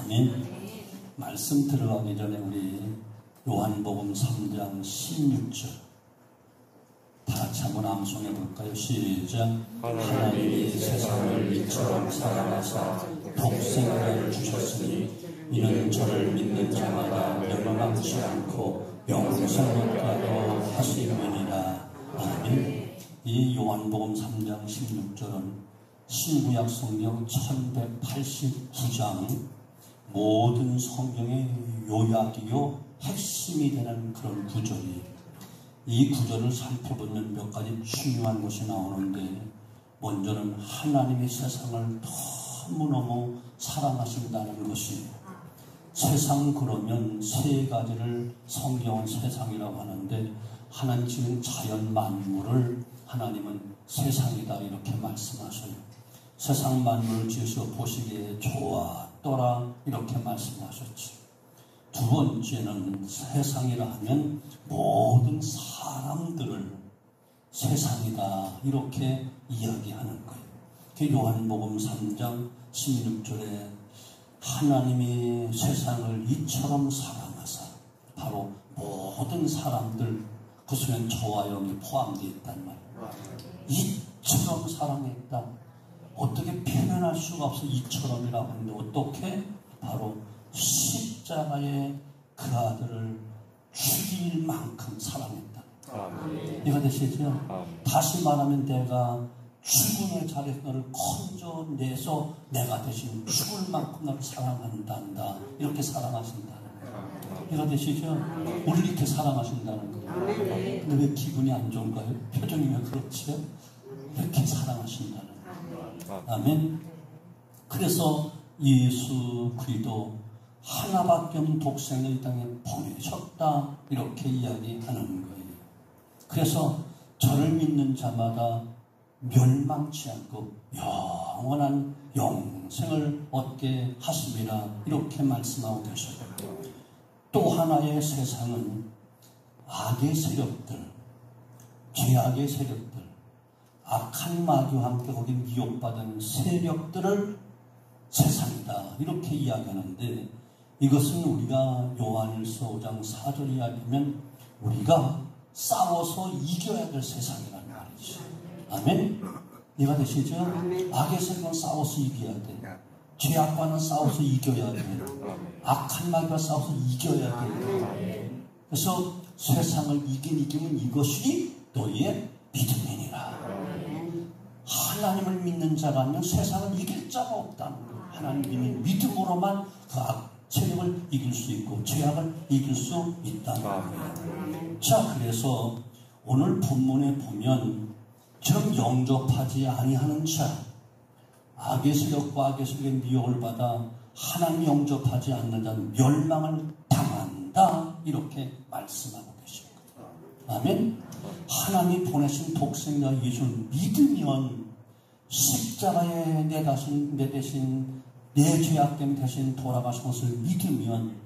아멘. 말씀 들어가기 전에 우리 요한복음 3장 16절 다 같이 한번 암송해 볼까요? 시작. 하나님이 세상을 이처럼 사랑하사 독생자를 주셨으니 이는 저를 믿는 자마다 멸망치 않고 영생을 얻게 하심이니라. 아멘. 이 요한복음 3장 16절은 신구약 성경 1189장 모든 성경의 요약이요 핵심이 되는 그런 구절이, 이 구절을 살펴보면 몇 가지 중요한 것이 나오는데, 먼저는 하나님이 세상을 너무너무 사랑하신다는 것이, 세상 그러면 세 가지를 성경은 세상이라고 하는데, 하나님 지은 자연 만물을 하나님은 세상이다 이렇게 말씀하셔요. 세상 만물을 지으셔 보시기에 좋았더라 이렇게 말씀하셨지. 두 번째는 세상이라 하면 모든 사람들을 세상이다 이렇게 이야기하는 거예요. 그 요한복음 3장 16절에 하나님이 세상을 이처럼 사랑하사, 바로 모든 사람들, 그 속엔 저와 영이 포함되어 있단 말이에요. 이처럼 사랑했다. 어떻게 표현할 수가 없어. 이처럼이라고 하는데 어떻게? 바로 십자가에 그 아들을 죽일 만큼 사랑했다. 이해가 되시죠? 다시 말하면 내가 죽음의 자리에서 너를 건져내서 내가 대신 죽을 만큼 너를 사랑한단다. 이렇게 사랑하신다는 거예요. 이해가 되시죠? 우리를 이렇게 사랑하신다는 거예요. 근데 왜 기분이 안 좋은가요? 표정이 왜 그렇지요? 이렇게 사랑하신다는 거예요. 아멘. 그래서 예수 그리스도 하나밖에 없는 독생을 이 땅에 보내셨다 이렇게 이야기하는 거예요. 그래서 저를 믿는 자마다 멸망치 않고 영원한 영생을 얻게 하심이라 이렇게 말씀하고 계셔요. 또 하나의 세상은 악의 세력들, 죄악의 세력들, 악한 마귀와 함께 거기 미혹받은 세력들을 세상이다 이렇게 이야기하는데, 이것은 우리가 요한일서 5장 4절 이야기하면 우리가 싸워서 이겨야 될 세상이라는 말이죠. 아멘. 이해가 되시죠? 악의 세력은 싸워서 이겨야 돼. 죄악과는 싸워서 이겨야 돼. 악한 마귀와 싸워서 이겨야 돼. 그래서 세상을 이기면 이것이 너희의 믿음이니라. 하나님을 믿는 자라면 세상을 이길 자가 없다는 거예요. 하나님이 믿음으로만 그 악 세력을 이길 수 있고 죄악을 이길 수 있다는 거예요. 자, 그래서 오늘 본문에 보면 정 영접하지 아니하는 자, 악의 세력과 악의 세력의 미혹을 받아 하나님 영접하지 않는 자는 멸망을 당한다 이렇게 말씀하고 계십니다. 아멘. 하나님이 보내신 독생자 예수를 믿으면 십자가에 내 대신 내 죄악 때문에 대신 돌아가신 것을 믿으면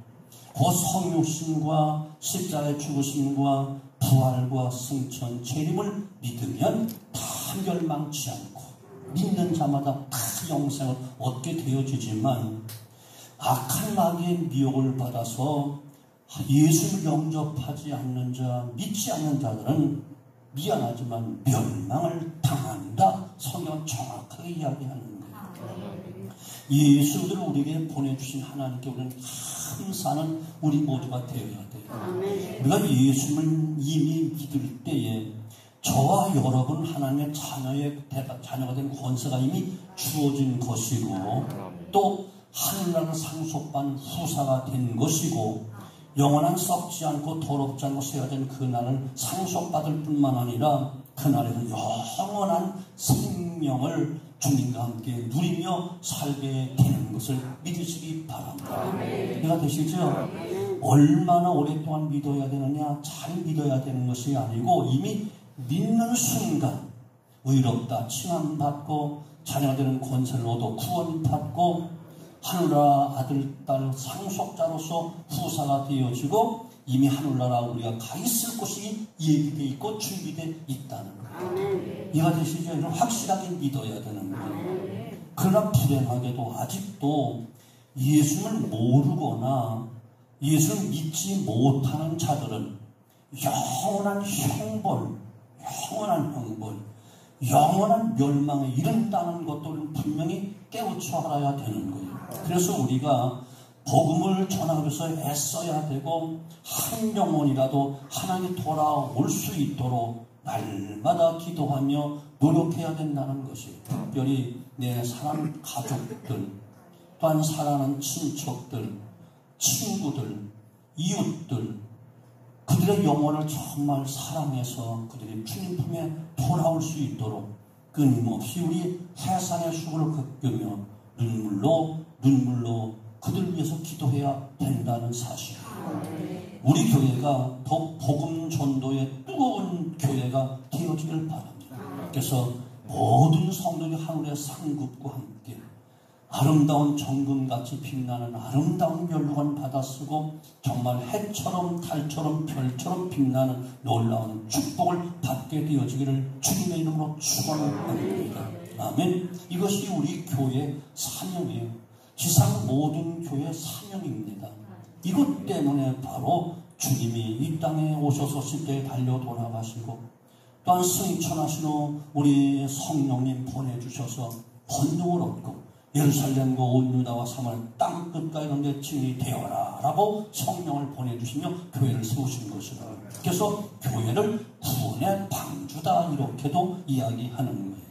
그 성육신과 십자가의 죽으심과 부활과 승천 재림을 믿으면 다 멸망치 않고 믿는 자마다 다 영생을 얻게 되어지지만, 악한 마귀의 미혹을 받아서 예수를 영접하지 않는 자, 믿지 않는 자들은 미안하지만 멸망을 당한다. 성경은 정확하게 이야기하는 거예요. 예수를 우리에게 보내주신 하나님께 우리는 감사하는 우리 모두가 되어야 돼요. 우리가 예수를 이미 믿을 때에 저와 여러분 하나님의 자녀가 된 권세가 이미 주어진 것이고, 또 하늘나라 상속받은 후사가 된 것이고, 영원한 썩지 않고 더럽지 않고 세워진 그 날을 상속받을 뿐만 아니라 그 날에는 영원한 생명을 주님과 함께 누리며 살게 되는 것을 믿으시기 바랍니다. 이해가 되시죠? 얼마나 오랫동안 믿어야 되느냐, 잘 믿어야 되는 것이 아니고 이미 믿는 순간 의롭다 칭함받고 자녀가 되는 권세를 얻어 구원받고 하늘나라 아들, 딸 상속자로서 후사가 되어지고 이미 하늘나라 우리가 가 있을 곳이 예비되어 있고 준비되어 있다는 거예요. 이해가 되시죠? 이걸 확실하게 믿어야 되는 거예요. 그러나 불행하게도 아직도 예수를 모르거나 예수를 믿지 못하는 자들은 영원한 형벌, 영원한 멸망에 이른다는 것들은 분명히 깨우쳐 알아야 되는 거예요. 그래서 우리가 복음을 전하기 위해서 애써야 되고 한 영혼이라도 하나님이 돌아올 수 있도록 날마다 기도하며 노력해야 된다는 것이, 특별히 내 사랑하는 가족들, 또한 사랑하는 친척들, 친구들, 이웃들, 그들의 영혼을 정말 사랑해서 그들이 주님 품에 돌아올 수 있도록 끊임없이 우리 해산의 수고를 겪으며 눈물로 그들 위해서 기도해야 된다는 사실. 우리 교회가 더 복음 전도의 뜨거운 교회가 되어지길 바랍니다. 그래서 모든 성도들이 하늘의 상급과 함께 아름다운 정금같이 빛나는 아름다운 면류관 받아쓰고 정말 해처럼 달처럼 별처럼 빛나는 놀라운 축복을 받게 되어지기를 주님의 이름으로 축원합니다. 아멘. 이것이 우리 교회의 사명이에요. 지상 모든 교회의 사명입니다. 이것 때문에 바로 주님이 이 땅에 오셔서 십자가에 달려 돌아가시고 또한 승천하신 우리 성령님 보내주셔서 권능을 얻고 예루살렘과 온 유다와 사마리아 땅 끝까지 가운데 증인이 되어라 라고 성령을 보내주시며 교회를 세우신 것이라. 그래서 교회를 구원의 방주다 이렇게도 이야기하는 거예요.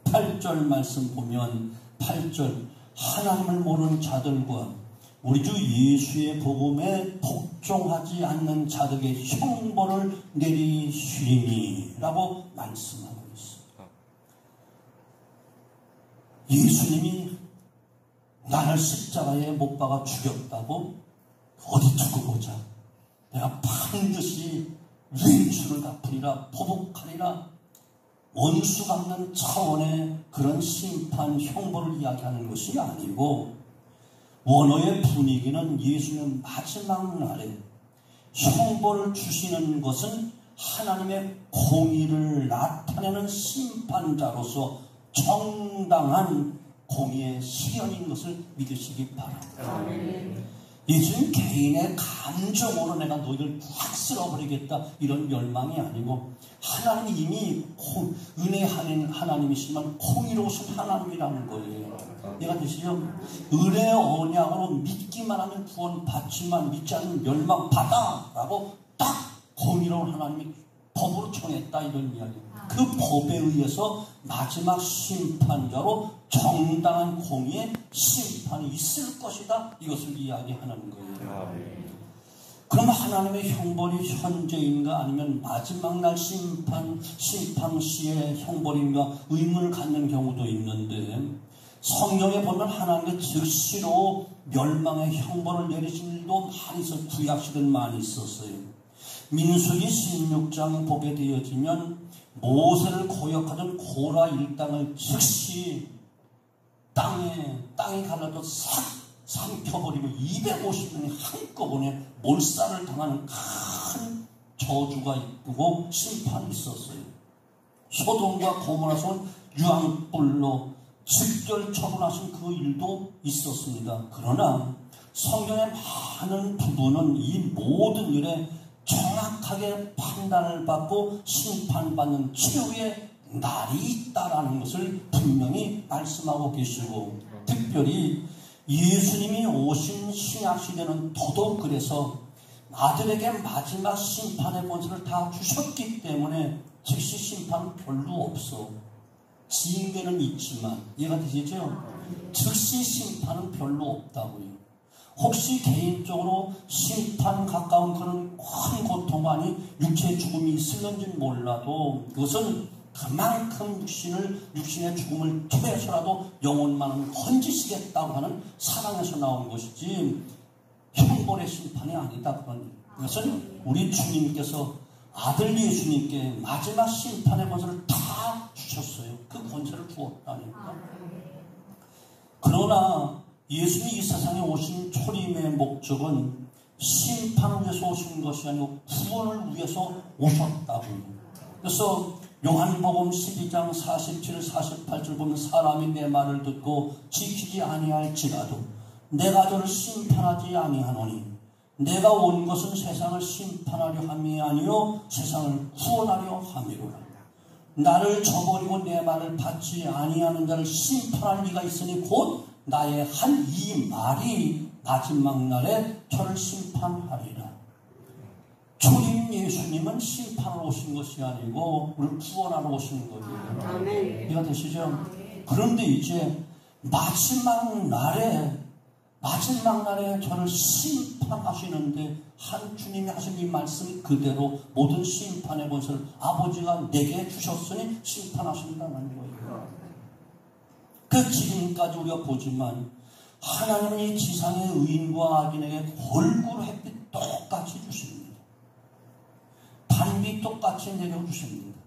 8절 말씀 보면 8절 하나님을 모르는 자들과 우리 주 예수의 복음에 복종하지 않는 자들에게 형벌을 내리시리니 라고 말씀하고 있어요. 예수님이 나를 십자가에 못 박아 죽였다고 어디 두고 보자. 내가 반드시 왼수를 갚으리라, 보복하리라, 원수 갚는 차원의 그런 심판, 형벌을 이야기하는 것이 아니고 원어의 분위기는 예수님 마지막 날에 형벌을 주시는 것은 하나님의 공의를 나타내는 심판자로서 정당한 공의의 실현인 것을 믿으시기 바랍니다. 예수님 개인의 감정으로 내가 너희를 확 쓸어버리겠다 이런 열망이 아니고 하나님이 이미 은혜하는 하나님이시지만 공의로우신 하나님이라는 거예요. 내가 드시죠? 은혜 언약으로 믿기만 하면 구원 받지만 믿지 않으면 멸망 받아 라고 딱 공의로운 하나님이 법으로 정했다 이런 이야기예요. 그 법에 의해서 마지막 심판자로 정당한 공의의 심판이 있을 것이다 이것을 이야기하는 거예요. 그럼 하나님의 형벌이 현재인가 아니면 마지막 날 심판 시의 형벌인가 의문을 갖는 경우도 있는데 성경에 보면 하나님의 즉시로 멸망의 형벌을 내리신 일도 많이 있어요. 구약시대는 많이 있었어요. 민수기 16장 보게 되어지면 모세를 고역하던 고라 일당을 즉시 땅에 갈라져 싹 삼켜버리고 250명이 한꺼번에 몰살을 당하는 큰 저주가 있고 심판이 있었어요. 소돔과 고모라서는 유황불로 즉결 처분하신 그 일도 있었습니다. 그러나 성경의 많은 부분은 이 모든 일에 정확하게 판단을 받고 심판받는 최후의 날이 있다라는 것을 분명히 말씀하고 계시고 특별히 예수님이 오신 신약시대는 더더욱 그래서 아들에게 마지막 심판의 권세를 다 주셨기 때문에 즉시 심판은 별로 없어. 징계는 있지만 이해가 되시죠? 즉시 심판은 별로 없다고요. 혹시 개인적으로 심판 가까운 그런 큰 고통 아니 육체의 죽음이 있을는지는 몰라도 그것은 그만큼 육신의 죽음을 통해서라도 영혼만은 건지시겠다고 하는 사랑에서 나온 것이지 형벌의 심판이 아니다. 그것은 우리 주님께서 아들 예수님께 마지막 심판의 권세를 다 주셨어요. 그 권세를 주었다니까. 그러나 예수님이 이 세상에 오신 초림의 목적은 심판을 위해서 오신 것이 아니고 구원을 위해서 오셨다고요. 그래서 요한복음 12장 47, 48절 보면 사람이 내 말을 듣고 지키지 아니할지라도 내가 저를 심판하지 아니하노니 내가 온 것은 세상을 심판하려 함이 아니요 세상을 구원하려 함이로라. 나를 저버리고 내 말을 받지 아니하는 자를 심판할 리가 있으니 곧 나의 한 이 말이 마지막 날에 저를 심판하리라. 주님 예수님은 심판하러 오신 것이 아니고 우리를 구원하러 오신 거예요. 이해가 되시죠? 그런데 이제 마지막 날에 저를 심판하시는데 한 주님이 하신 이 말씀 그대로 모든 심판의 권세를 아버지가 내게 주셨으니 심판하신다는 거예요. 그 지금까지 우리가 보지만 하나님은 이 지상의 의인과 악인에게 골고루 햇빛 똑같이 주십니다. 반비 똑같이 내려주십니다.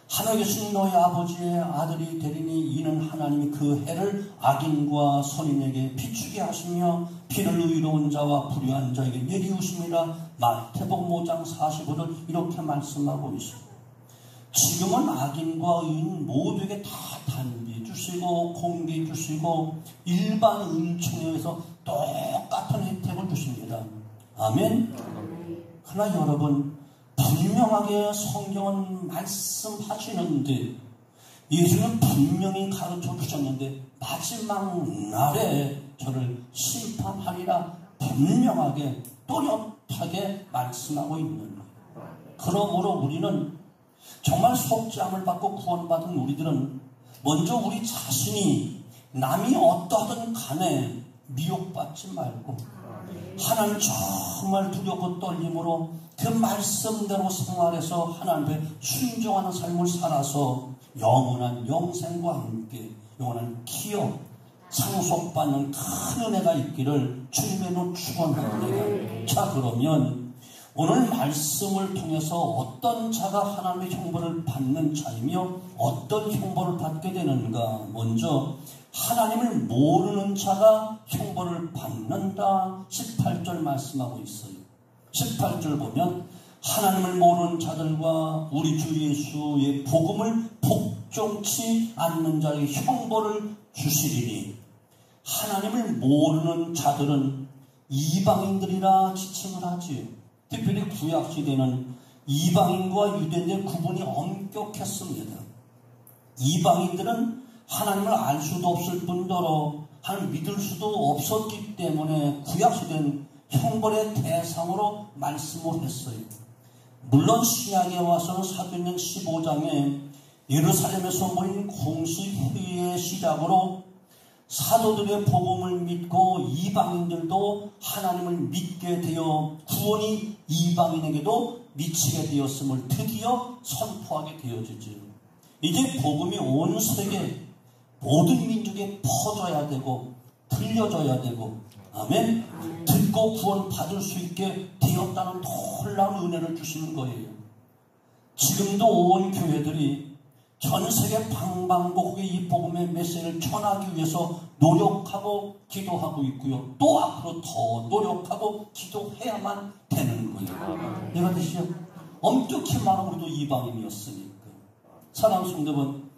하늘에 계신 너희 아버지의 아들이 되리니 이는 하나님이 그 해를 악인과 선인에게 비추게 하시며 피를 의로운 자와 불의한 자에게 내리우심이라. 마태복음 5장 45절 이렇게 말씀하고 있습니다. 지금은 악인과 의인 모두에게 다 단비 주시고 공기 주시고 일반 은총에서 똑같은 혜택을 주십니다. 아멘. 그러나 여러분 분명하게 성경은 말씀하시는데 예수는 분명히 가르쳐 주셨는데 마지막 날에 저를 심판하리라 분명하게 또렷하게 말씀하고 있는 거예요. 그러므로 우리는 정말 속죄함을 받고 구원받은 우리들은 먼저 우리 자신이 남이 어떠하든 간에 미혹받지 말고 하나님 정말 두렵고 떨림으로 그 말씀대로 생활해서 하나님께 순종하는 삶을 살아서 영원한 영생과 함께 영원한 기업 상속받는 큰 은혜가 있기를 주님의 이름으로 축원합니다. 자, 그러면 오늘 말씀을 통해서 어떤 자가 하나님의 형벌을 받는 자이며 어떤 형벌을 받게 되는가. 먼저 하나님을 모르는 자가 형벌을 받는다. 18절 말씀하고 있어요. 18절 보면 하나님을 모르는 자들과 우리 주 예수의 복음을 복종치 않는 자에게 형벌을 주시리니 하나님을 모르는 자들은 이방인들이라 지칭을 하지요. 특별히 구약시대는 이방인과 유대인의 구분이 엄격했습니다. 이방인들은 하나님을 알 수도 없을 뿐더러 하나님을 믿을 수도 없었기 때문에 구약시대는 형벌의 대상으로 말씀을 했어요. 물론 신약에 와서는 사도행전 15장에 예루살렘에서 모인 공식 회의의 시작으로 사도들의 복음을 믿고 이방인들도 하나님을 믿게 되어 구원이 이방인에게도 미치게 되었음을 드디어 선포하게 되어지죠. 이제 복음이 온 세계 모든 민족에 퍼져야 되고 들려져야 되고 아멘. 듣고 구원 받을 수 있게 되었다는 놀라운 은혜를 주시는 거예요. 지금도 온 교회들이 전 세계 방방곡곡에 이 복음의 메시지를 전하기 위해서 노력하고 기도하고 있고요. 또 앞으로 더 노력하고 기도해야만 되는 거예요. 내가 되시죠? 엄격히 말하면 우리도 이방인이었으니까. 사랑하는 성도분,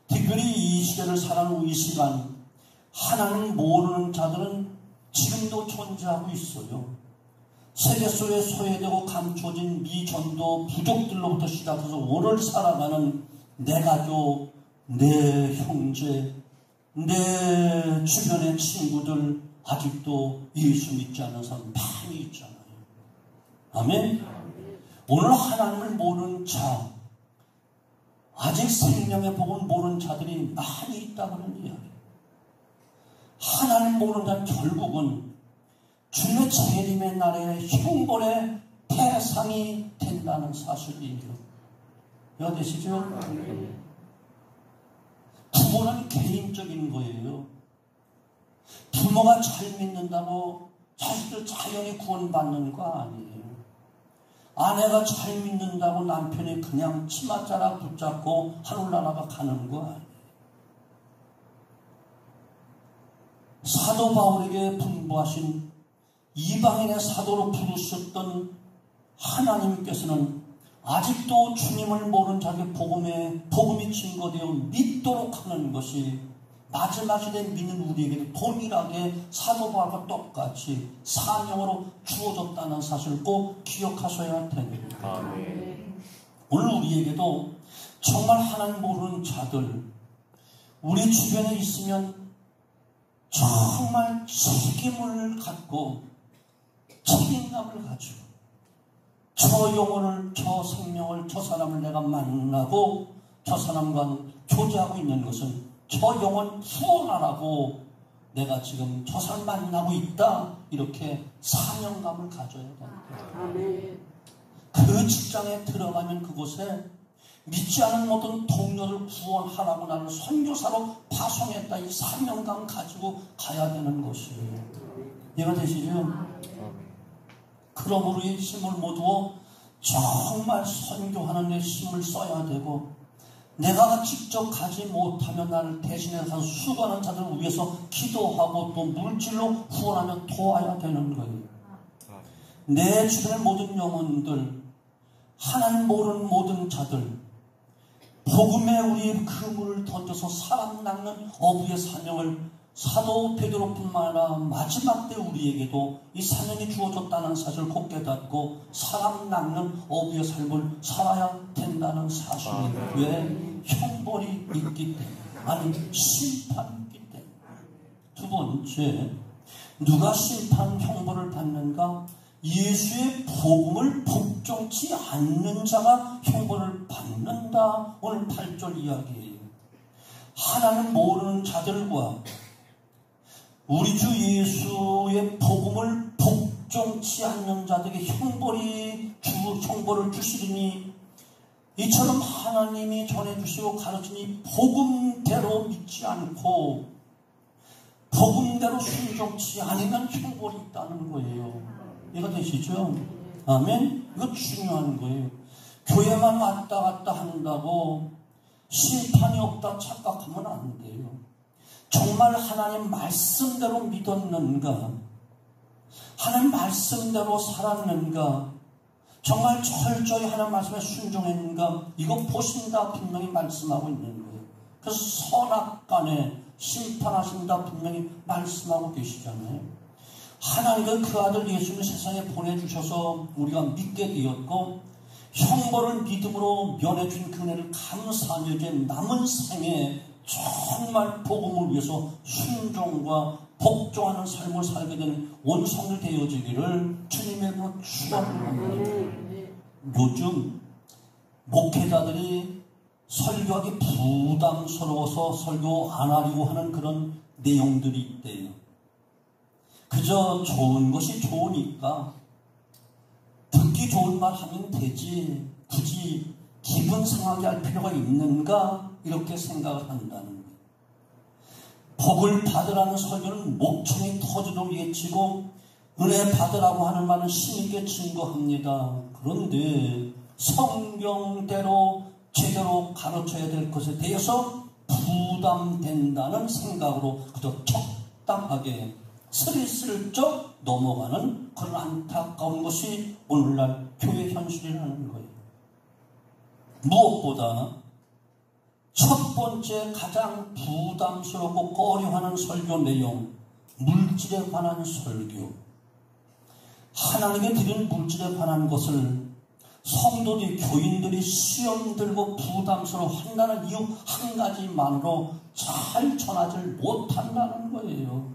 특별히 이 시대를 살아가는 이 시간 하나님 모르는 자들은 지금도 존재하고 있어요. 세계 속에 소외되고 감춰진 미전도 부족들로부터 시작해서 오늘 살아가는 내 가족, 내 형제, 내 주변의 친구들 아직도 예수 믿지 않는 사람 많이 있잖아요. 아멘. 오늘 하나님을 모르는 자, 아직 생명의 복을 모르는 자들이 많이 있다고는 이야기해요. 하나님 모르는 자는 결국은 주님의 재림의 날에 형벌의 대상이 된다는 사실이에요. 이해가 되시죠? 부모는 개인적인 거예요. 부모가 잘 믿는다고 자식들 자연히 구원받는 거 아니에요. 아내가 잘 믿는다고 남편이 그냥 치맛자락 붙잡고 하늘나라가 가는 거 아니에요. 사도 바울에게 분부하신 이방인의 사도로 부르셨던 하나님께서는 아직도 주님을 모르는 자에게 복음이 증거되어 믿도록 하는 것이 마지막 시대에 믿는 우리에게도 동일하게 사도 바울과 똑같이 사명으로 주어졌다는 사실을 꼭 기억하셔야 됩니다. 아멘. 오늘 우리에게도 정말 하나님 모르는 자들, 우리 주변에 있으면 정말 책임을 갖고 책임감을 가지고 저 영혼을, 저 생명을, 저 사람을 내가 만나고 저 사람과 교제하고 있는 것은 저 영혼 후원하라고 내가 지금 저 사람 만나고 있다, 이렇게 사명감을 가져야 됩니다. 그 직장에 들어가면 그곳에 믿지 않은 모든 동료를 구원하라고 나를 선교사로 파송했다, 이 사명감 가지고 가야 되는 것이에요. 이해가 되시죠? 그러므로 이 힘을 모두어 정말 선교하는 데 힘을 써야 되고, 내가 직접 가지 못하면 나를 대신해서 수고하는 자들을 위해서 기도하고 또 물질로 후원하며 도와야 되는 거예요. 내 주변의 모든 영혼들, 하나님 모르는 모든 자들, 복음에 우리의 그물을 던져서 사람 낚는 어부의 사명을 사도 베드로뿐만 아니라 마지막 때 우리에게도 이 사명이 주어졌다는 사실을 꼭 깨닫고 사람 낚는 어부의 삶을 살아야 된다는 사실이에요. 왜? 형벌이 있기 때문에, 아니 심판이 있기 때문에. 두 번째, 누가 심판 형벌을 받는가? 예수의 복음을 복종치 않는 자가 형벌을 받는다. 오늘 8절 이야기예요. 하나님 모르는 자들과 우리 주 예수의 복음을 복종치 않는 자들에게 형벌을 주시리니, 이처럼 하나님이 전해주시고 가르치니 복음대로 믿지 않고 복음대로 순종치 않으면 형벌이 있다는 거예요. 이거 되시죠? 아멘? 이거 중요한 거예요. 교회만 왔다 갔다 한다고 심판이 없다 착각하면 안 돼요. 정말 하나님 말씀대로 믿었는가? 하나님 말씀대로 살았는가? 정말 철저히 하나님 말씀에 순종했는가? 이거 보신다 분명히 말씀하고 있는 거예요. 그래서 선악간에 심판하신다 분명히 말씀하고 계시잖아요. 하나님은 그 아들 예수를 세상에 보내주셔서 우리가 믿게 되었고, 형벌을 믿음으로 면해준 그 은혜를 감사하며 이제 남은 생에 정말 복음을 위해서 순종과 복종하는 삶을 살게 되는 원성이 되어지기를 주님의 이름으로 축원합니다. 요즘 목회자들이 설교하기 부담스러워서 설교 안 하려고 하는 그런 내용들이 있대요. 그저 좋은 것이 좋으니까 듣기 좋은 말 하면 되지, 굳이 기분 상하게 할 필요가 있는가, 이렇게 생각을 한다는 거예요. 복을 받으라는 설교는 목청이 터지도록 외치고, 은혜 받으라고 하는 말은 신있게 증거합니다. 그런데 성경대로 제대로 가르쳐야 될 것에 대해서 부담된다는 생각으로 그저 적당하게 스리슬쩍 넘어가는 그런 안타까운 것이 오늘날 교회 현실이라는 거예요. 무엇보다 첫 번째 가장 부담스럽고 꺼려하는 설교 내용, 물질에 관한 설교. 하나님께 드린 물질에 관한 것을 성도들이, 교인들이 시험 들고 부담스러워한다는 이유 한 가지만으로 잘 전하지 못한다는 거예요.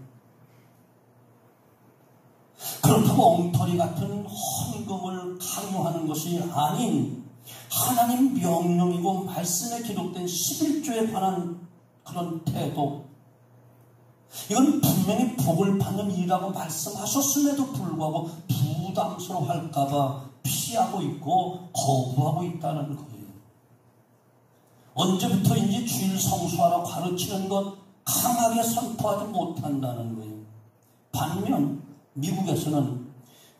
그렇다고 엉터리 같은 헌금을 강요하는 것이 아닌 하나님 명령이고 말씀에 기록된 11조에 관한 그런 태도, 이건 분명히 복을 받는 일이라고 말씀하셨음에도 불구하고 부담스러워할까봐 피하고 있고 거부하고 있다는 거예요. 언제부터인지 주일 성수하라 가르치는 것 강하게 선포하지 못한다는 거예요. 반면 미국에서는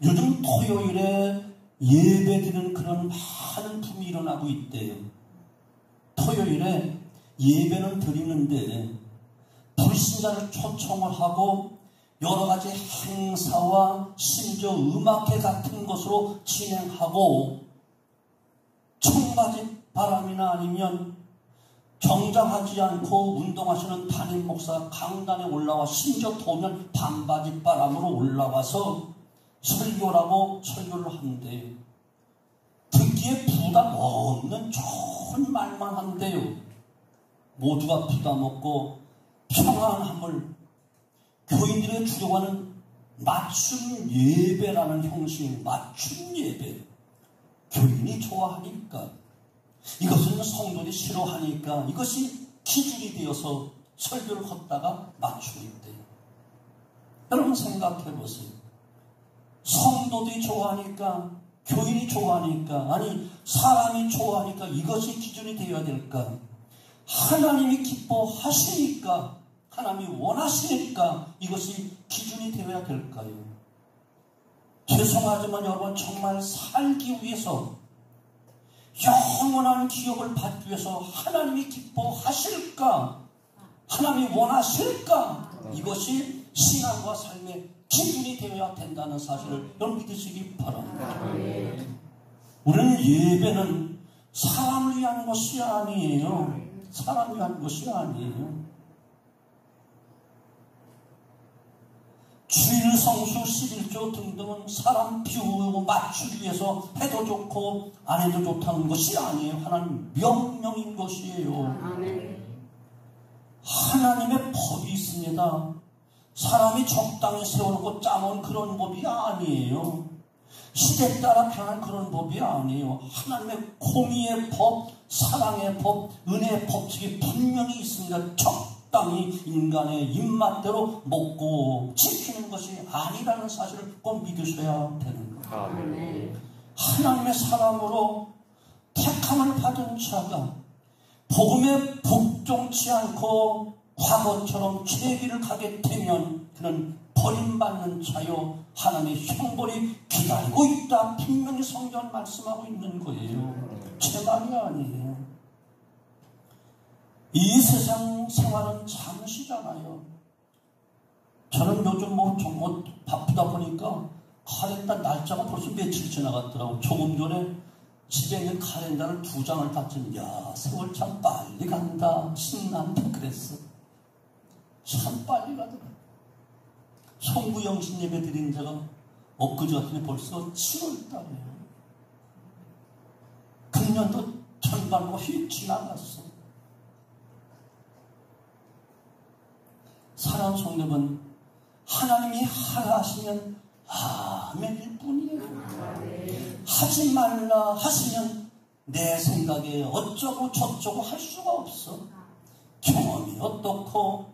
요즘 토요일에 예배드리는 그런 많은 붐이 일어나고 있대요. 토요일에 예배는 드리는데 불신자를 초청을 하고 여러 가지 행사와 심지어 음악회 같은 것으로 진행하고 청바지 바람이나 아니면 정장하지 않고 운동하시는 담임 목사 강단에 올라와 심지어 더우면 반바지 바람으로 올라와서 설교라고 설교를 하는데요. 듣기에 부담 없는 좋은 말만 한데요. 모두가 부담 없고 평안함을 교인들의 주려고 하는 맞춤 예배라는 형식, 맞춤 예배. 교인이 좋아하니까, 이것은 성도들이 싫어하니까 이것이 기준이 되어서 설교를 걷다가 맞춤이 돼요. 여러분 생각해 보세요. 성도들이 좋아하니까, 교인이 좋아하니까, 아니 사람이 좋아하니까 이것이 기준이 되어야 될까? 하나님이 기뻐하시니까, 하나님이 원하시니까 이것이 기준이 되어야 될까요? 죄송하지만 여러분, 정말 살기 위해서, 영원한 기업을 받기 위해서 하나님이 기뻐하실까? 하나님이 원하실까? 이것이 신앙과 삶의 기준이 되어야 된다는 사실을 여러분 믿으시기 바랍니다. 우리는 예배는 사람을 위한 것이 아니에요. 사람을 위한 것이 아니에요. 주일 성수 11조 등등은 사람 비우고 맞추기 위해서 해도 좋고 안 해도 좋다는 것이 아니에요. 하나님 명령인 것이에요. 하나님의 법이 있습니다. 사람이 적당히 세워놓고 짜놓은 그런 법이 아니에요. 시대에 따라 변한 그런 법이 아니에요. 하나님의 공의의 법, 사랑의 법, 은혜의 법칙이 분명히 있습니다. 적당히 인간의 입맛대로 먹고 지키는 것이 아니라는 사실을 꼭 믿으셔야 되는 거예요. 하나님의 사람으로 택함을 받은 자가 복음에 복종치 않고 과거처럼 죄길을 가게 되면 그는 버림받는 자요, 하나님의 형벌이 기다리고 있다. 분명히 성경은 말씀하고 있는 거예요. 제 말이 아니에요. 이 세상 생활은 잠시잖아요. 저는 요즘 정말 바쁘다 보니까 카렌다 날짜가 벌써 며칠 지나갔더라고. 조금 전에 집에 있는 카렌다를 2장을 봤더니, 야, 세월 참 빨리 간다, 신난다 그랬어. 참 빨리 가더라. 송구영신 예배 드린 자가 엊그제 같은 게 벌써 7월달이에요. 금년도 전반부가 휙 지나갔어. 사랑하는 성도는 하나님이 하라 하시면 아멘일 뿐이에요. 하지 말라 하시면 내 생각에 어쩌고 저쩌고 할 수가 없어. 경험이 어떻고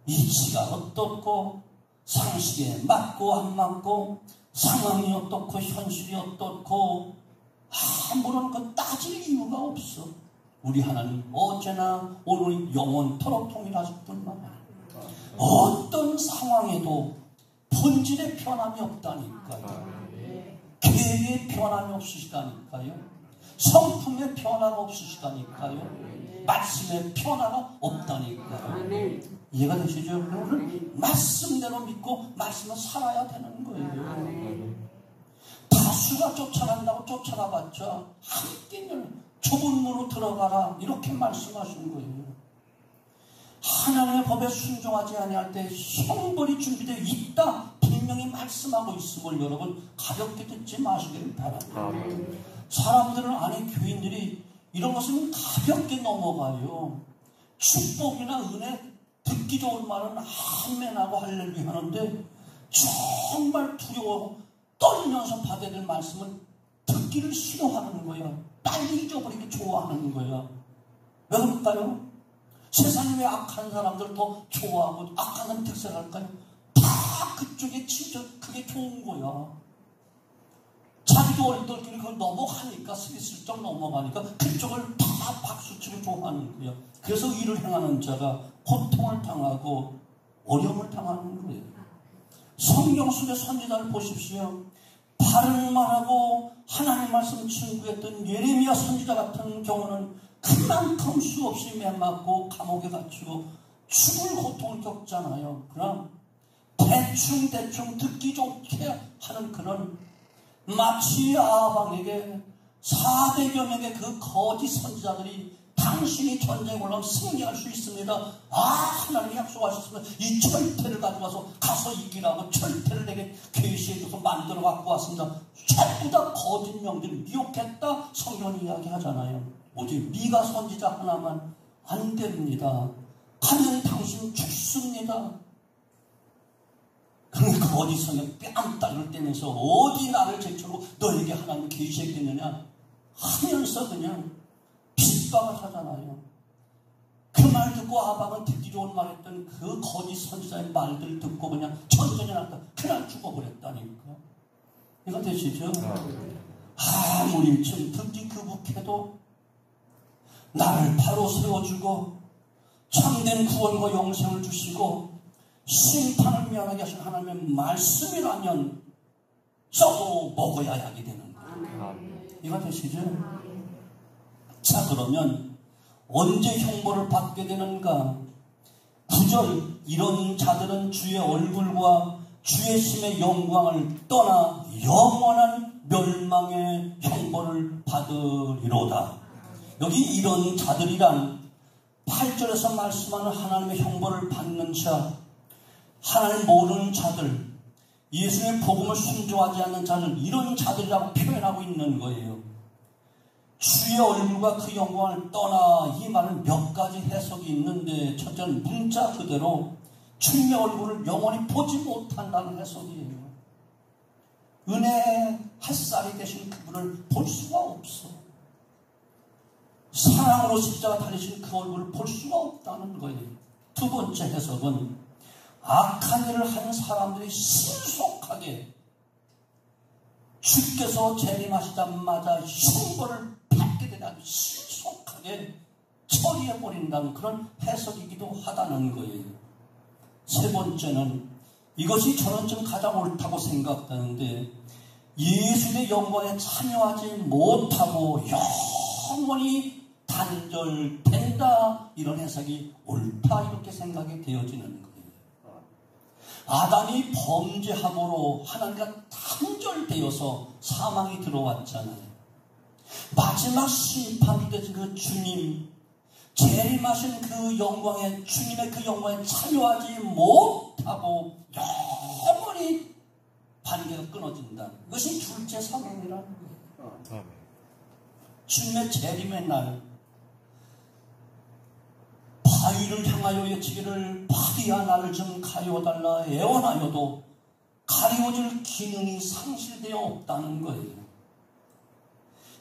이치가 어떻고 상식에 맞고 안 맞고 상황이 어떻고 현실이 어떻고 아무런 것 따질 이유가 없어. 우리 하나님 어제나 오늘 영원토록 동일하실 뿐만 아니라 어떤 상황에도 본질의 변함이 없다니까요. 계획의 변함이 없으시다니까요. 성품의 변화가 없으시다니까요. 말씀의 변화가 없다니까요. 이해가 되시죠? 우리는 말씀대로 믿고 말씀을 살아야 되는 거예요. 다수가 쫓아간다고 쫓아가봤자 함께는 좁은 문으로 들어가라 이렇게 말씀하신 거예요. 하나님의 법에 순종하지 아니할 때 형벌이 준비되어 있다 분명히 말씀하고 있음을 여러분 가볍게 듣지 마시기를 바랍니다. 사람들은, 아니 교인들이 이런 것은 가볍게 넘어가요. 축복이나 은혜 듣기 좋은 말은 아멘하고 할렐루야 하는데 정말 두려워 떨면서 받아야 될 말씀은 듣기를 싫어하는 거야. 빨리 잊어버리기 좋아하는 거야. 왜 그럴까요? 세상에 왜 악한 사람들 더 좋아하고 악한 사람 특색할까요? 다 그쪽에 진짜 그게 좋은 거야. 자기도 얼떨결에 그걸 넘어가니까, 스리슬쩍 넘어가니까 그쪽을 다 박수치고 좋아하는 거야. 그래서 일을 행하는 자가 고통을 당하고 어려움을 당하는 거예요. 성경 속의 선지자를 보십시오. 바른 말하고 하나님 말씀 증거했던 예레미야 선지자 같은 경우는 그만큼 수없이 매맞고 감옥에 갇히고 죽을 고통을 겪잖아요. 그럼 대충 듣기 좋게 하는 그는 마치 아방에게 400여 명의 그 거짓 선지자들이 다 당신이 전쟁에 올라가면 승리할 수 있습니다. 하나님이 약속하셨습니다. 이 철퇴를 가져가서 가서 이기라고 철퇴를 내게 계시해줘서 만들어 갖고 왔습니다. 전부 다 거짓 명들을 미혹했다 성경은 이야기하잖아요. 오직 미가 선지자 하나만 안 됩니다. 가면 당신 죽습니다. 그러니까 거짓 성경 뺨따를 떼면서 어디 나를 제쳐고 너에게 하나님 계시했겠느냐 하면서 그냥 핍박을 하잖아요. 그 말 듣고 아방은 듣기 좋은 말 했던 그 거짓 선지자의 말들 듣고 그냥 천천히 나가 그냥 죽어버렸다니까. 이거 되시죠? 아무리 좀 듣기 그북해도 나를 바로 세워주고 참된 구원과 영생을 주시고 심판을 면하게 하신 하나님의 말씀이라면 써도 먹어야 약이 되는 거예요. 이거 되시죠? 자, 그러면 언제 형벌을 받게 되는가? 9절, 이런 자들은 주의 얼굴과 주의 심의 영광을 떠나 영원한 멸망의 형벌을 받으리로다. 여기 이런 자들이란 8절에서 말씀하는 하나님의 형벌을 받는 자, 하나님 모르는 자들, 예수의 복음을 순종하지 않는 자들, 이런 자들이라고 표현하고 있는 거예요. 주의 얼굴과 그 영광을 떠나, 이 말은 몇 가지 해석이 있는데, 첫째는 문자 그대로 주님의 얼굴을 영원히 보지 못한다는 해석이에요. 은혜의 햇살이 되신 그분을 볼 수가 없어. 사랑으로 십자가 달리신 그 얼굴을 볼 수가 없다는 거예요. 두 번째 해석은 악한 일을 하는 사람들이 신속하게 주께서 재림하시자마자 형벌을 받게 되다 신속하게 처리해버린다는 그런 해석이기도 하다는 거예요. 세 번째는 이것이 저는 좀 가장 옳다고 생각하는데, 예수의 영광에 참여하지 못하고 영원히 단절된다, 이런 해석이 옳다 이렇게 생각이 되어지는 거예요. 아담이 범죄함으로 하나님과 단절되어서 사망이 들어왔잖아요. 마지막 심판이 되신 그 주님, 재림하신 그 영광에, 주님의 그 영광에 참여하지 못하고 영원히 관계가 끊어진다. 이것이 둘째 사망이라는 거예요. 주님의 재림의 날, 바위를 향하여 외치기를 바위야 나를 좀 가리워달라 애원하여도 가리워줄 기능이 상실되어 없다는 거예요.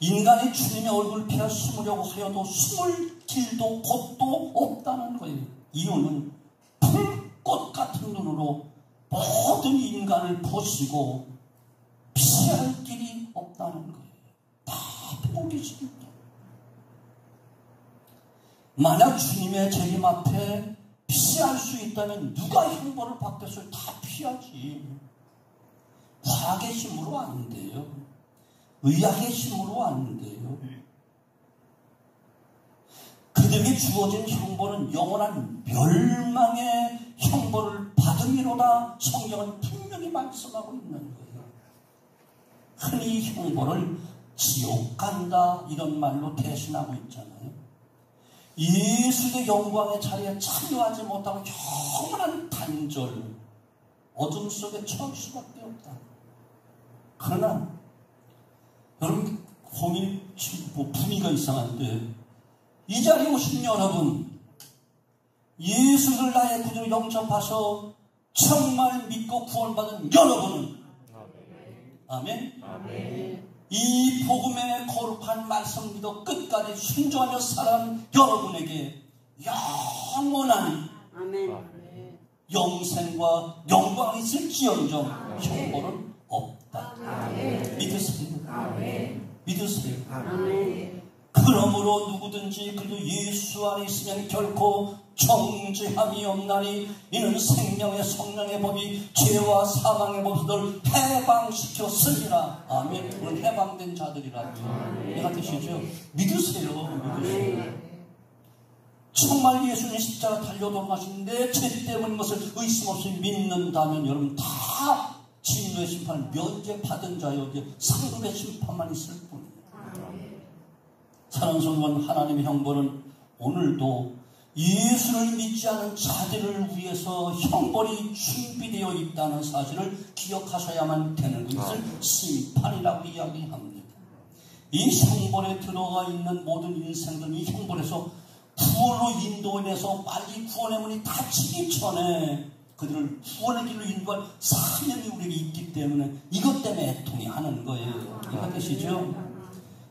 인간이 주님의 얼굴을 피하 숨으려고 하여도 숨을 길도 곳도 없다는 거예요. 이유는 불꽃 같은 눈으로 모든 인간을 보시고 피할 길이 없다는 거예요. 다 보고 계십니다. 만약 주님의 재림 앞에 피할 수 있다면 누가 형벌을 받겠어요? 다 피하지. 과학의 힘으로 안 돼요. 의학의 힘으로 안 돼요. 그들에게 주어진 형벌은 영원한 멸망의 형벌을 받음이로다. 성경은 분명히 말씀하고 있는 거예요. 흔히 형벌을 지옥 간다 이런 말로 대신하고 있잖아요. 예수의 영광의 자리에 참여하지 못하고 영원한 단절, 어둠 속에 처할 수밖에 없다. 그러나 여러분, 분위기가 이상한데, 이 자리에 오신 여러분, 예수를 나의 구주로 영접하셔 정말 믿고 구원받은 여러분은, 아멘? 아멘. 이 복음의 거룩한 말씀 믿어 끝까지 순종하며 살아가는 여러분에게 영원한 아멘. 영생과 영광이 있을지언정 형벌은 없다. 아멘. 믿으세요. 아멘. 믿으세요. 아멘. 그러므로 누구든지 그도 예수 안에 있으면 결코 정죄함이 없나니 이는 생명의 성령의 법이 죄와 사망의 법을 해방시켰으니라. 아멘. 오늘 해방된 자들이라고요. 내가 되시죠? 믿으세요. 믿으세요. 정말 예수님 십자가 달려 돌아가신 내 죄 때문인 것을 의심 없이 믿는다면 여러분 다 진노의 심판을 면제받은 자여 상급의 심판만 있을 뿐입니다. 사랑스러운 하나님의 형벌은 오늘도 예수를 믿지 않은 자들을 위해서 형벌이 준비되어 있다는 사실을 기억하셔야만 되는 것을 심판이라고 이야기합니다. 이 형벌에 들어가 있는 모든 인생들은 이 형벌에서 구원으로 인도해내서 빨리 구원의 문이 닫히기 전에 그들을 구원의 길로 인도할 사명이 우리에게 있기 때문에 이것 때문에 애통해 하는 거예요. 이해되시죠?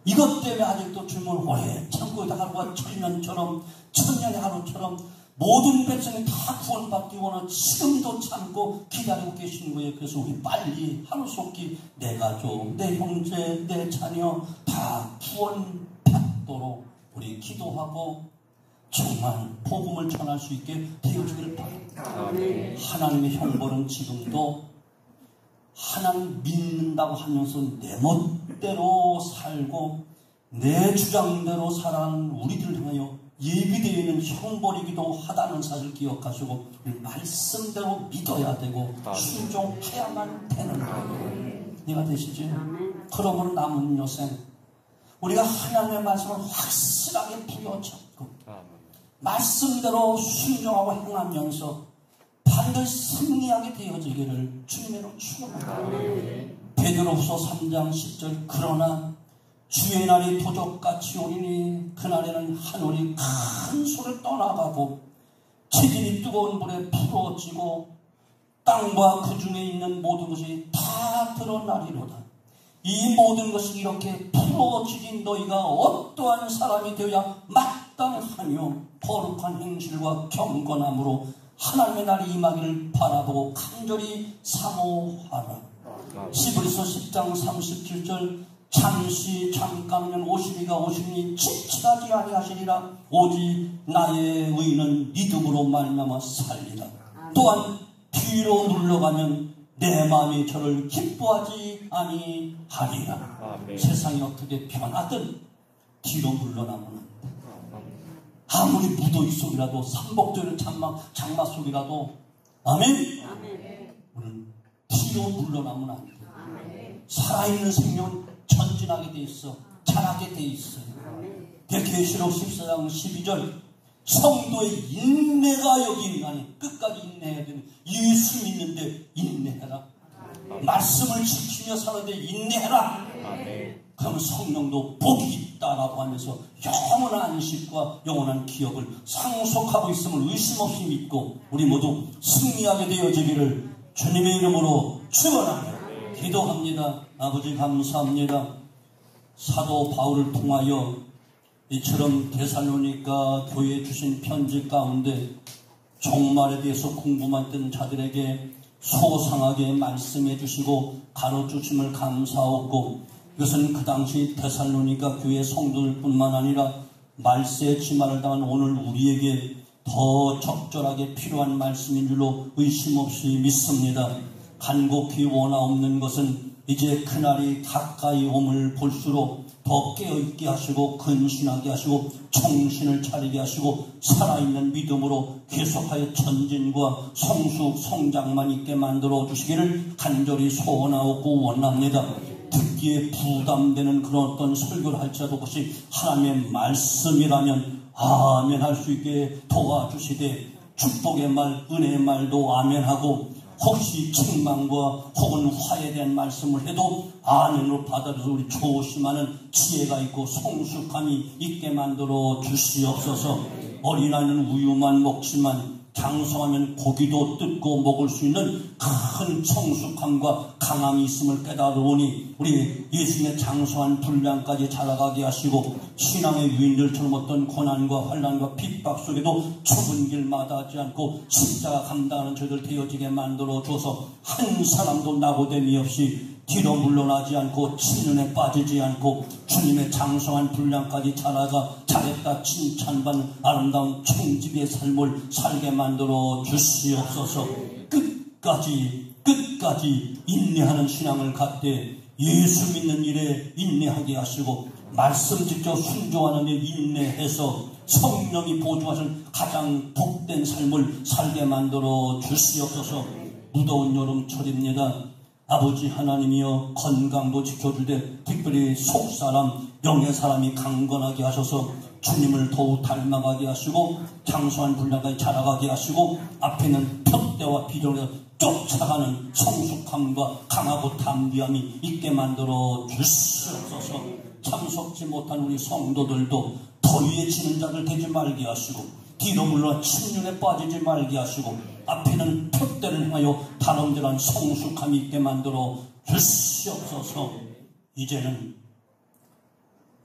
이것 때문에 아직도 주님을 오래 참고 있다 하루가 천년처럼 천년의 하루처럼 모든 백성이 다 구원받기 원하는 지금도 참고 기다리고 계시는 거예요. 그래서 우리 빨리 하루속히 내 가족, 내 형제, 내 자녀 다 구원받도록 우리 기도하고 정말 복음을 전할 수 있게 되어주기를 바랍니다. 하나님의 형벌은 지금도 하나님 믿는다고 하면서 내 멋대로 살고 내 주장대로 살아가는 우리들을 향하여 예비되어 있는 형벌이기도 하다는 사실을 기억하시고 말씀대로 믿어야 되고 순종해야만 되는 거예요. 이해가 되시죠? 그러므로 남은 여생 우리가 하나님의 말씀을 확실하게 부여잡고 말씀대로 순종하고 행하면서 반드시 승리하게 되어지기를 주님으로 축원합니다. 베드로후서 3장 10절 그러나 주의 날이 도적같이 오리니 그날에는 하늘이 큰 소리를 떠나가고 지진이 뜨거운 불에 부러지고 땅과 그 중에 있는 모든 것이 다 드러나리로다. 이 모든 것이 이렇게 부러지진 너희가 어떠한 사람이 되어야 마땅하며 거룩한 행실과 경건함으로 하나님의 날이 임하기를 바라보고 간절히 사모하라. 히브리서 10장 37절 잠깐이면 오시리가 오시니 지체하지 아니하시리라. 오직 나의 의는 믿음으로 말미암아 살리라. 또한 뒤로 물러가면 내 마음이 저를 기뻐하지 아니하리라. 세상이 어떻게 변하든 뒤로 물러나면 아무리 무더위 속이라도 삼복도의 장마 속이라도 아멘. 우리는 뒤로 물러나면 안 돼요. 살아있는 생명은 전진하게 돼 있어. 자라게 돼 있어요. 계시록 14장 12절 성도의 인내가 여기 있나니 끝까지 인내해야 되는 예수 믿는데 인내해라. 말씀을 지키며 사는데 인내해라. 그러면 성령도 복이 있다라고 하면서 영원한 안식과 영원한 기업을 상속하고 있음을 의심 없이 믿고 우리 모두 승리하게 되어지기를 주님의 이름으로 축원합니다. 기도합니다. 아버지 감사합니다. 사도 바울을 통하여 이처럼 데살로니가 교회에 주신 편지 가운데 종말에 대해서 궁금했던 자들에게 소상하게 말씀해 주시고 가르쳐 주심을 감사하고 이것은 그 당시 데살로니가 교회 성도들뿐만 아니라 말세의 지마를 당한 오늘 우리에게 더 적절하게 필요한 말씀인 줄로 의심 없이 믿습니다. 간곡히 원하옵는 것은 이제 그날이 가까이 옴을 볼수록 더 깨어있게 하시고 근신하게 하시고 정신을 차리게 하시고 살아있는 믿음으로 계속하여 전진과 성장만 있게 만들어 주시기를 간절히 소원하고 원합니다. 듣기에 부담되는 그런 어떤 설교를 할지라도 그것이 하나님의 말씀이라면 아멘 할 수 있게 도와주시되 축복의 말, 은혜의 말도 아멘하고 혹시 책망과 혹은 화에 대한 말씀을 해도 아멘으로 받아들여서 우리 조심하는 지혜가 있고 성숙함이 있게 만들어 주시옵소서. 어린아이는 우유만 먹지만 장성하면 고기도 뜯고 먹을 수 있는 큰 성숙함과 강함이 있음을 깨달으니 우리 예수님의 장성한 분량까지 자라가게 하시고 신앙의 유인들처럼 어떤 고난과 환난과 핍박 속에도 좁은 길 마다하지 않고 십자가 감당하는 저희들 되어지게 만들어 줘서 한 사람도 낙오됨이 없이 뒤로 물러나지 않고 침륜에 빠지지 않고 주님의 장성한 분량까지 자라가 잘했다 칭찬받는 아름다운 청지기의 삶을 살게 만들어 주시옵소서. 끝까지 인내하는 신앙을 갖되 예수 믿는 일에 인내하게 하시고 말씀 직접 순종하는 데 인내해서 성령이 보증하신 가장 복된 삶을 살게 만들어 주시옵소서. 무더운 여름철입니다. 아버지 하나님이여 건강도 지켜주되 특별히 속사람 영의 사람이 강건하게 하셔서 주님을 더욱 닮아가게 하시고 장수한 분량까지 자라가게 하시고 앞에는 푯대와 비전에서 쫓아가는 성숙함과 강하고 담대함이 있게 만들어 주시옵소서. 참석지 못한 우리 성도들도 더위에 지는 자들 되지 말게 하시고 뒤로 물러나 침륜에 빠지지 말게 하시고 앞에는 푯대를 향하여 다름질한 성숙함이 있게 만들어 주시옵소서. 이제는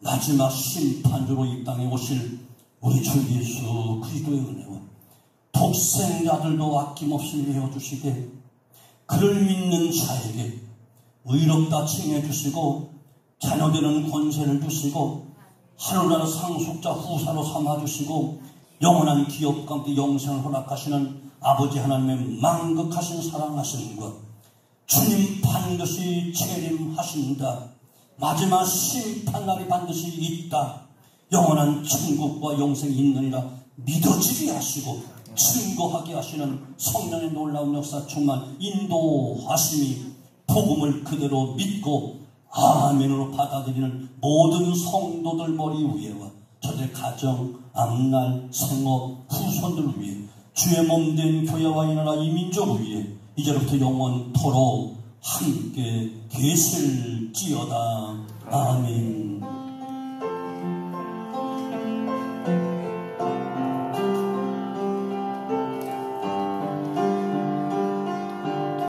마지막 심판주로 이 땅에 오실 우리 주 예수 그리스도의 은혜와 독생자들도 아낌없이 내어주시되 그를 믿는 자에게 의롭다 칭해주시고 자녀되는 권세를 주시고 하늘나라 상속자 후사로 삼아주시고 영원한 기업 가운데 영생을 허락하시는 아버지 하나님의 만극하신 사랑하심과 주님 반드시 재림하신다. 마지막 심판날이 반드시 있다. 영원한 천국과 영생이 있느니라 믿어지게 하시고 증거하게 하시는 성령의 놀라운 역사 충만 인도하심이 복음을 그대로 믿고 아멘으로 받아들이는 모든 성도들 머리 위에와 저들 가정, 앞날, 생업, 후손들 위에 주의 몸된 교회와 이 나라 이 민족 위에 이제부터 영원토록 함께 계실지어다. 아멘.